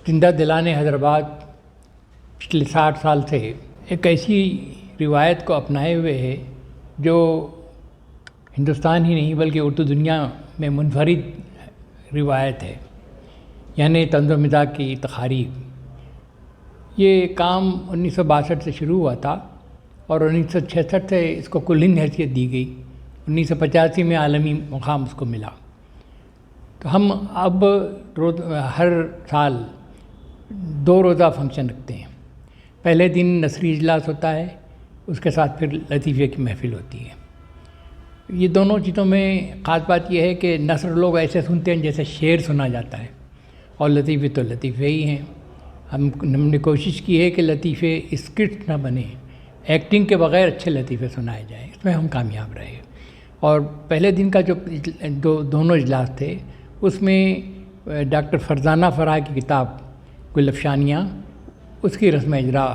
زندہ دلان حیدرآباد پچھلے 60 سال سے ایک ایسی روایت کو اپنائے ہوئے ہے جو ہندوستان ہی نہیں بلکہ اردو دنیا میں منفرد روایت ہے، یعنی طنز و مزاح کی تقاریب۔ یہ کام 1962 سے شروع ہوا تھا اور 1966 سے اس کو کل ہند حیثیت دی گئی۔ 1985 میں عالمی مقام اس کو ملا۔ تو ہم اب ہر سال 2 روزہ فنکشن رکھتے ہیں۔ پہلے دن نثری اجلاس ہوتا ہے، اس کے ساتھ پھر لطیفے کی محفل ہوتی ہے۔ یہ دونوں چیزوں میں خاص بات یہ ہے کہ نثر لوگ ایسے سنتے ہیں جیسے شعر سنا جاتا ہے، اور لطیفے تو لطیفے ہی ہیں۔ ہم نے کوشش کی ہے کہ لطیفے اسکرپٹ نہ بنے، ایکٹنگ کے بغیر اچھے لطیفے سنائے جائیں، اس میں ہم کامیاب رہے۔ اور پہلے دن کا جو دونوں اجلاس تھے اس میں ڈاکٹر فرزانہ فرح کی کتاب گل افشانیاں، اس کی رسم اجرا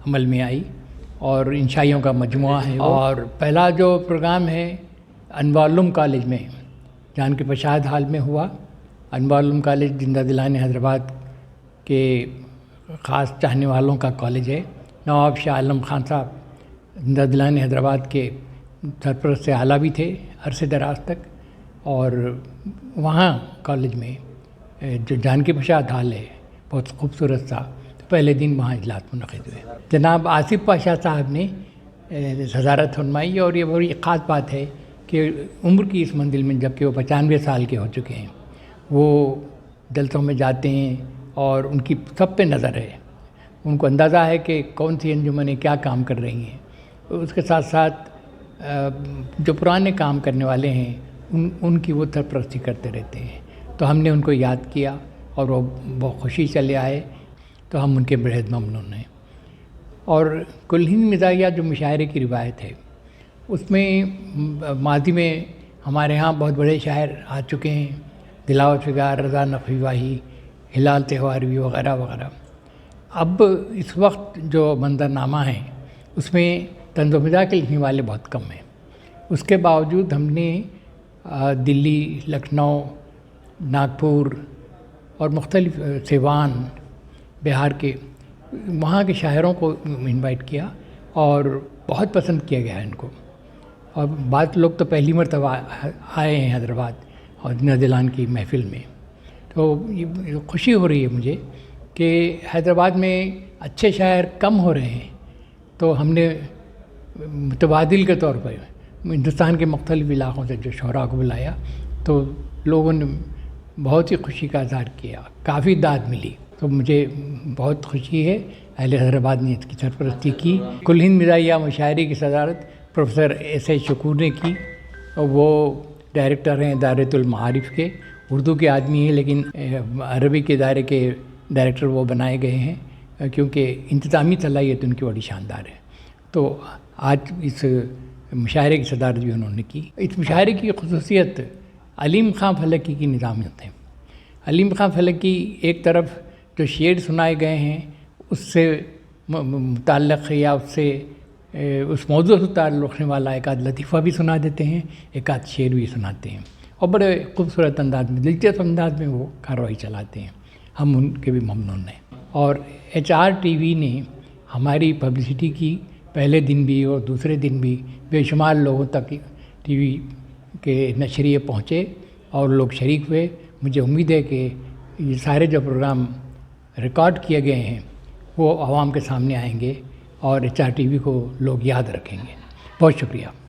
عمل میں آئی اور انشائیوں کا مجموعہ ہے۔ اور پہلا جو پروگرام ہے انوار العلوم کالج میں جان کے پرساد ہال میں ہوا۔ انوار العلوم کالج زندہ دلان حیدرآباد کے خاص چاہنے والوں کا کالج ہے۔ نواب شاہ عالم خان صاحب زندہ دلان حیدرآباد کے سرپرست اعلیٰ بھی تھے عرصے دراز تک، اور وہاں کالج میں جو جان کی پرساد ہال ہے بہت خوبصورت تھا، تو پہلے دن وہاں اجلاس منعقد ہوئے۔ جناب آصف پاشا صاحب نے صدارت فرمائی، اور یہ بڑی خاص بات ہے کہ عمر کی اس منزل میں جب کہ وہ 95 سال کے ہو چکے ہیں، وہ جلسوں میں جاتے ہیں اور ان کی سب پہ نظر ہے، ان کو اندازہ ہے کہ کون سی انجمنیں کیا کام کر رہی ہیں۔ اس کے ساتھ ساتھ جو پرانے کام کرنے والے ہیں ان کی وہ سرپرستی کرتے رہتے ہیں۔ تو ہم نے ان کو یاد کیا اور وہ بہت خوشی چلے آئے، تو ہم ان کے بڑے ممنون ہیں۔ اور کل ہند مزاحیہ جو مشاعرے کی روایت ہے، اس میں ماضی میں ہمارے ہاں بہت بڑے شاعر آ چکے ہیں، دلاور فگار، رضا نقوی واہی، ہلال تہواروی وغیرہ وغیرہ۔ اب اس وقت جو منظرنامہ ہے اس میں طنز و مزاح کے لکھنے والے بہت کم ہیں۔ اس کے باوجود ہم نے دلی، لکھنؤ، ناگپور اور مختلف سیوان، بہار کے وہاں کے شاعروں کو انوائٹ کیا اور بہت پسند کیا گیا ان کو۔ اور بعض لوگ تو پہلی مرتبہ آئے ہیں حیدرآباد اور زندہ دلان کی محفل میں۔ تو یہ خوشی ہو رہی ہے مجھے کہ حیدرآباد میں اچھے شاعر کم ہو رہے ہیں، تو ہم نے متبادل کے طور پر ہندوستان کے مختلف علاقوں سے جو شعراء کو بلایا، تو لوگوں نے بہت ہی خوشی کا اظہار کیا، کافی داد ملی۔ تو مجھے بہت خوشی ہے اہل حیدرآباد نے اس کی سرپرستی کی۔ کل ہند مزاحیہ مشاعرے کی صدارت پروفیسر ایس ایچ شکور نے کی، اور وہ ڈائریکٹر ہیں دائرۃ المعارف کے، اردو کے آدمی ہیں لیکن عربی کے دائرے کے ڈائریکٹر وہ بنائے گئے ہیں، کیونکہ انتظامی صلاحیت ان کی بڑی شاندار ہے۔ تو آج اس مشاعرے کی صدارت بھی انہوں نے کی۔ اس مشاعرے کی خصوصیت علیم خان فلکی کی نظامیت ہے۔ علیم خان فلکی ایک طرف جو شعر سنائے گئے ہیں اس سے متعلق یا اس موضوع سے تعلق رکھنے والا ایک آدھ لطیفہ بھی سنا دیتے ہیں، ایک آدھ شعر بھی سناتے ہیں، اور بڑے خوبصورت انداز میں، دلچسپ انداز میں وہ کارروائی چلاتے ہیں۔ ہم ان کے بھی ممنون ہیں۔ اور HRTV نے ہماری پبلسٹی کی، پہلے دن بھی اور دوسرے دن بھی بے شمار لوگوں تک ٹی وی کے نشریے پہنچے اور لوگ شریک ہوئے۔ مجھے امید ہے کہ یہ سارے جو پروگرام ریکارڈ کیے گئے ہیں وہ عوام کے سامنے آئیں گے اور HRTV کو لوگ یاد رکھیں گے۔ بہت شکریہ۔